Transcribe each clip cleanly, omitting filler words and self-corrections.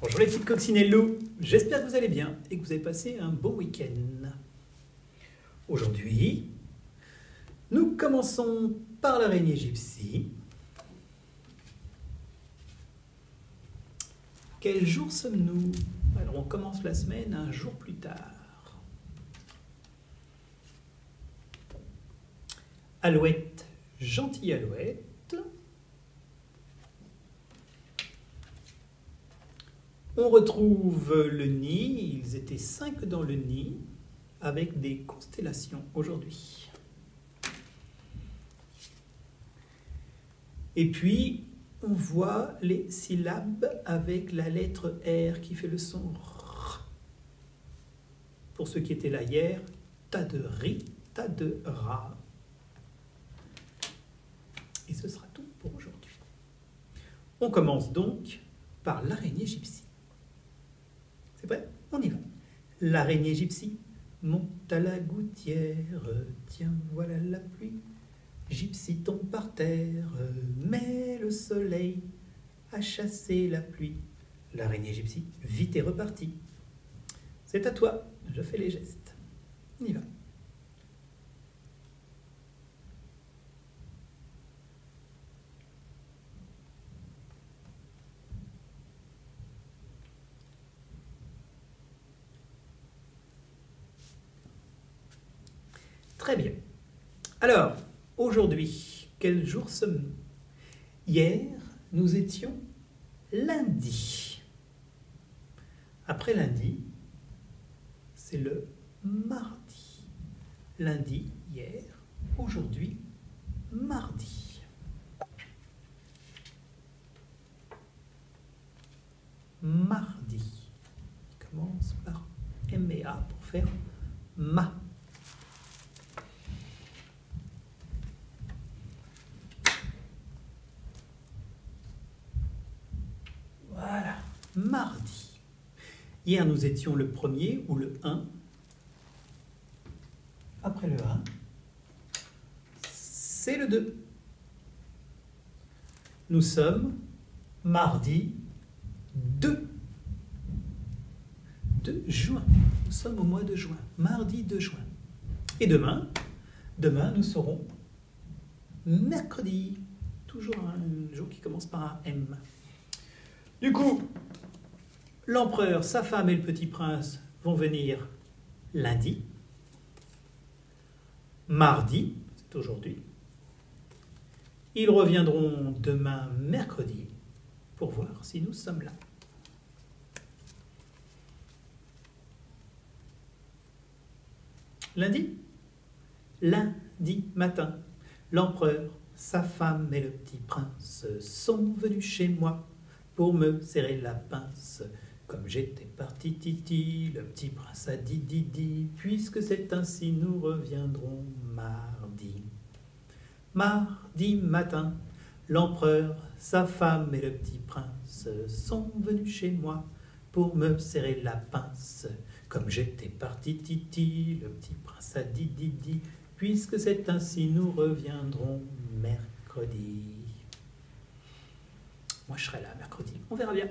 Bonjour les petites coccinello, j'espère que vous allez bien et que vous avez passé un bon week-end. Aujourd'hui, nous commençons par l'araignée gypsy. Quel jour sommes-nous? Alors on commence la semaine un jour plus tard. Alouette, gentille alouette. On retrouve le nid, ils étaient 5 dans le nid, avec des constellations aujourd'hui. Et puis, on voit les syllabes avec la lettre R qui fait le son R. Pour ceux qui étaient là hier, tas de riz, tas de rats. Et ce sera tout pour aujourd'hui. On commence donc par l'araignée gypsy. C'est prêt? On y va. L'araignée gypsy monte à la gouttière. Tiens, voilà la pluie. Gypsy tombe par terre. Mais le soleil a chassé la pluie. L'araignée gypsy, vite est repartie. C'est à toi. Je fais les gestes. On y va. Très bien. Alors, aujourd'hui, quel jour sommes-nous? Hier, nous étions lundi. Après lundi, c'est le mardi. Lundi, hier, aujourd'hui, mardi. Mardi. Je commence par M et A pour faire ma. Voilà, mardi. Hier, nous étions le 1er ou le 1. Après le 1, c'est le 2. Nous sommes mardi 2 juin. Nous sommes au mois de juin. Mardi 2 juin. Et demain, nous serons mercredi. Toujours un jour qui commence par un M. Du coup, l'empereur, sa femme et le petit prince vont venir lundi. Mardi, c'est aujourd'hui. Ils reviendront demain mercredi pour voir si nous sommes là. Lundi? Lundi matin, l'empereur, sa femme et le petit prince sont venus chez moi pour me serrer la pince. Comme j'étais parti titi, le petit prince a dit didi, puisque c'est ainsi nous reviendrons mardi. Mardi matin, l'empereur, sa femme et le petit prince sont venus chez moi pour me serrer la pince. Comme j'étais parti titi, le petit prince a dit didi, puisque c'est ainsi nous reviendrons mercredi. Moi, je serai là mercredi. On verra bien.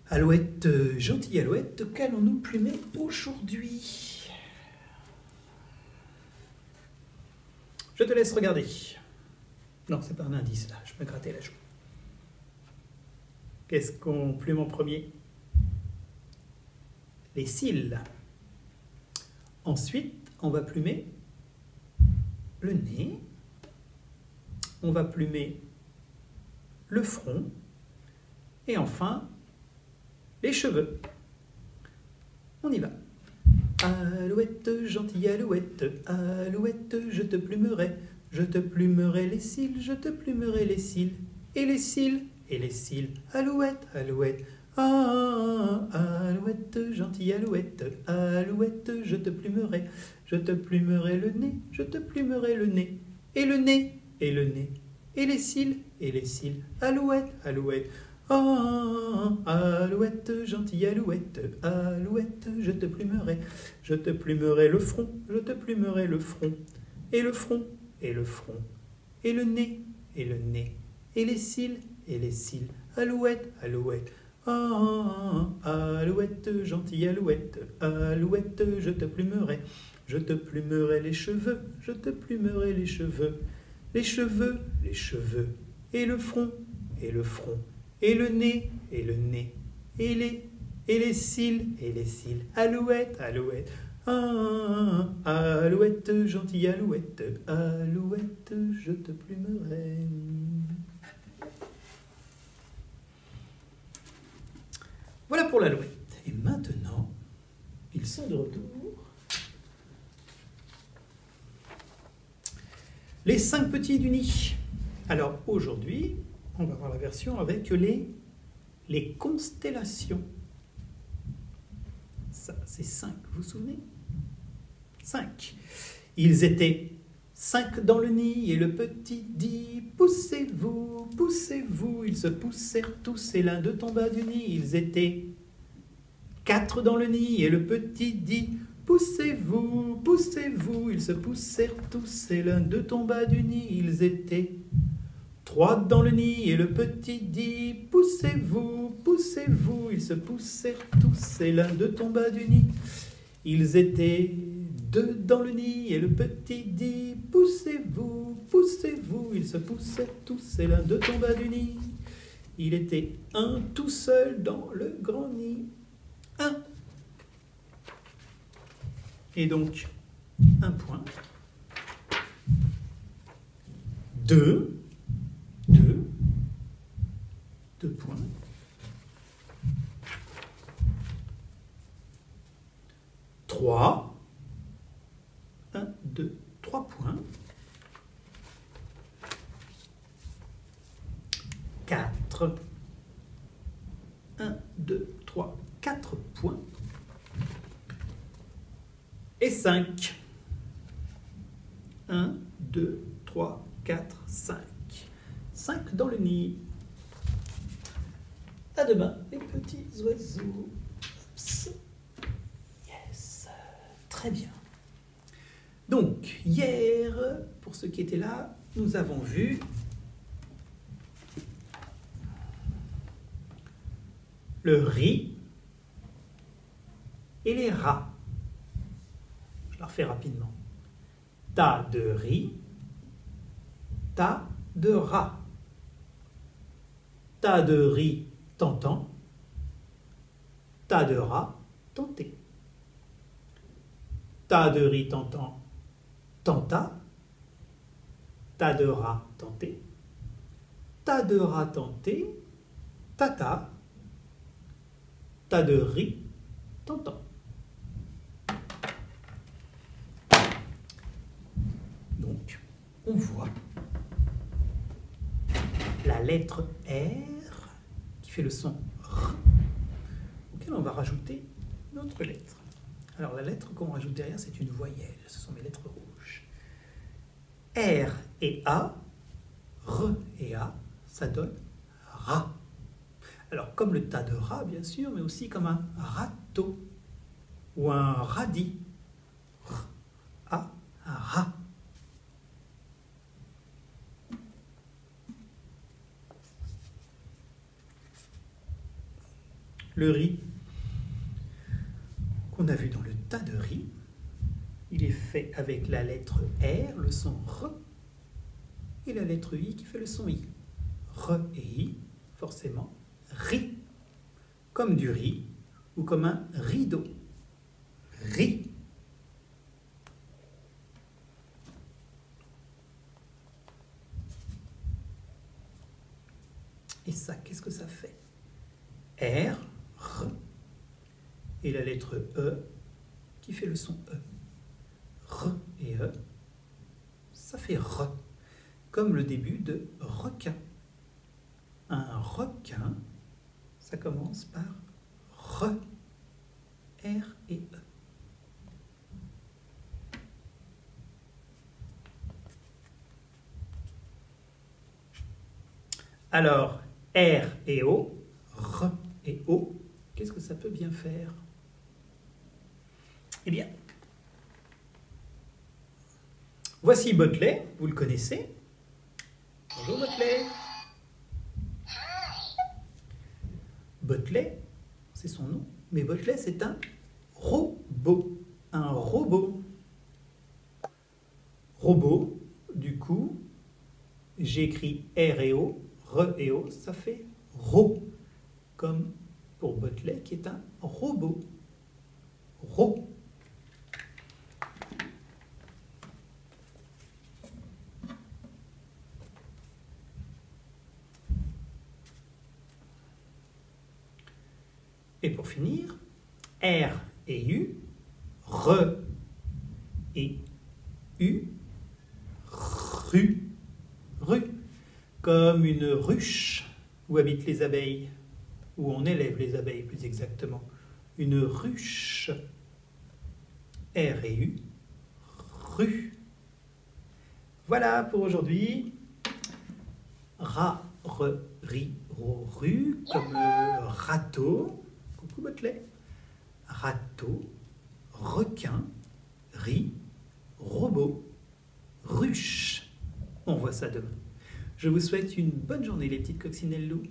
Alouette, gentille alouette, qu'allons-nous plumer aujourd'hui? Je te laisse regarder. Non, c'est pas un indice, là. Je me grattais la joue. Qu'est-ce qu'on plume en premier? Les cils. Ensuite, on va plumer le nez, on va plumer le front et enfin les cheveux. On y va. Alouette, gentille alouette, alouette, je te plumerai les cils, je te plumerai les cils, et les cils, et les cils, alouette, alouette. Ah, alouette, gentille alouette, alouette, je te plumerai le nez, je te plumerai le nez, et le nez, et le nez, et les cils, alouette, alouette. Ah, alouette, gentille alouette, alouette, je te plumerai le front, je te plumerai le front, et le front, et le front, et le nez, et le nez, et les cils, alouette, alouette. Ah, ah, ah, alouette, gentille alouette, alouette, je te plumerai les cheveux, je te plumerai les cheveux, les cheveux, les cheveux, et le front, et le nez, et les cils, alouette, alouette. Ah, ah, ah, alouette, gentille alouette, alouette, je te plumerai. Voilà pour l'alouette. Et maintenant, ils sont de retour. Les 5 petits du nid. Alors aujourd'hui, on va voir la version avec les constellations. Ça, c'est 5, vous vous souvenez? 5. Ils étaient 5 dans le nid et le petit dit « Poussez-vous, poussez-vous ». Ils se poussèrent tous et l'un d'eux tomba du nid. Ils étaient 4 dans le nid et le petit dit « Poussez-vous, poussez-vous ». Ils se poussèrent tous et l'un d'eux tomba du nid. Ils étaient 3 dans le nid et le petit dit « Poussez-vous, poussez-vous ». Ils se poussèrent tous et l'un d'eux tomba du nid. Ils étaient 2 dans le nid et le petit dit « Poussez-vous, poussez-vous ». Ils se poussèrent tous et l'un d'eux tomba du nid. Il était 1 tout seul dans le grand nid. 1. Et donc, 1 point. 2. 2 points. 3. 1, 2, 3 points. 4. 1, 2, 3, 4 points. Et 5. 1, 2, 3, 4, 5. 5 dans le nid. À demain, les petits oiseaux. Oups. Yes. Très bien. Donc, hier, pour ceux qui étaient là, nous avons vu le riz et les rats. Je la refais rapidement. Tas de riz, tas de rats. Tas de riz tentant, tas de rats tenté. Tas de riz tentant, tenta, tas de rats tenté, tas de rats tenté, tata, tas de riz tentant. Donc, on voit la lettre R qui fait le son R, auquel on va rajouter une autre lettre. Alors la lettre qu'on rajoute derrière, c'est une voyelle, ce sont mes lettres rouges. R et A, R et A, ça donne rat. Alors comme le tas de rats, bien sûr, mais aussi comme un râteau ou un radis. R, A, un rat. Le riz qu'on a vu dans le tas de riz, il est fait avec la lettre R, le son R, et la lettre I qui fait le son I. R et I, forcément, riz, comme du riz ou comme un rideau. Riz. Et ça, qu'est-ce que ça fait? R, R, et la lettre E qui fait le son E. R et E, ça fait R, comme le début de requin. Un requin, ça commence par R, R et E. Alors, R et O, R et O, qu'est-ce que ça peut bien faire? Eh bien, voici Botley, vous le connaissez. Bonjour Botelet. Botelet, c'est son nom, mais Botelet c'est un robot. Un robot. Robot, du coup, j'ai écrit R et O, R et O, ça fait ro, comme pour Botelet qui est un robot. Ro. Et pour finir, R et U, R et U, rue, rue, comme une ruche où habitent les abeilles, où on élève les abeilles plus exactement. Une ruche. R et U, rue. Voilà pour aujourd'hui. Ra, re, ri, ro, ru, comme râteau. Coucou Botelet. Râteau, requin, riz, robot, ruche. On voit ça demain. Je vous souhaite une bonne journée les petites coccinelles loups.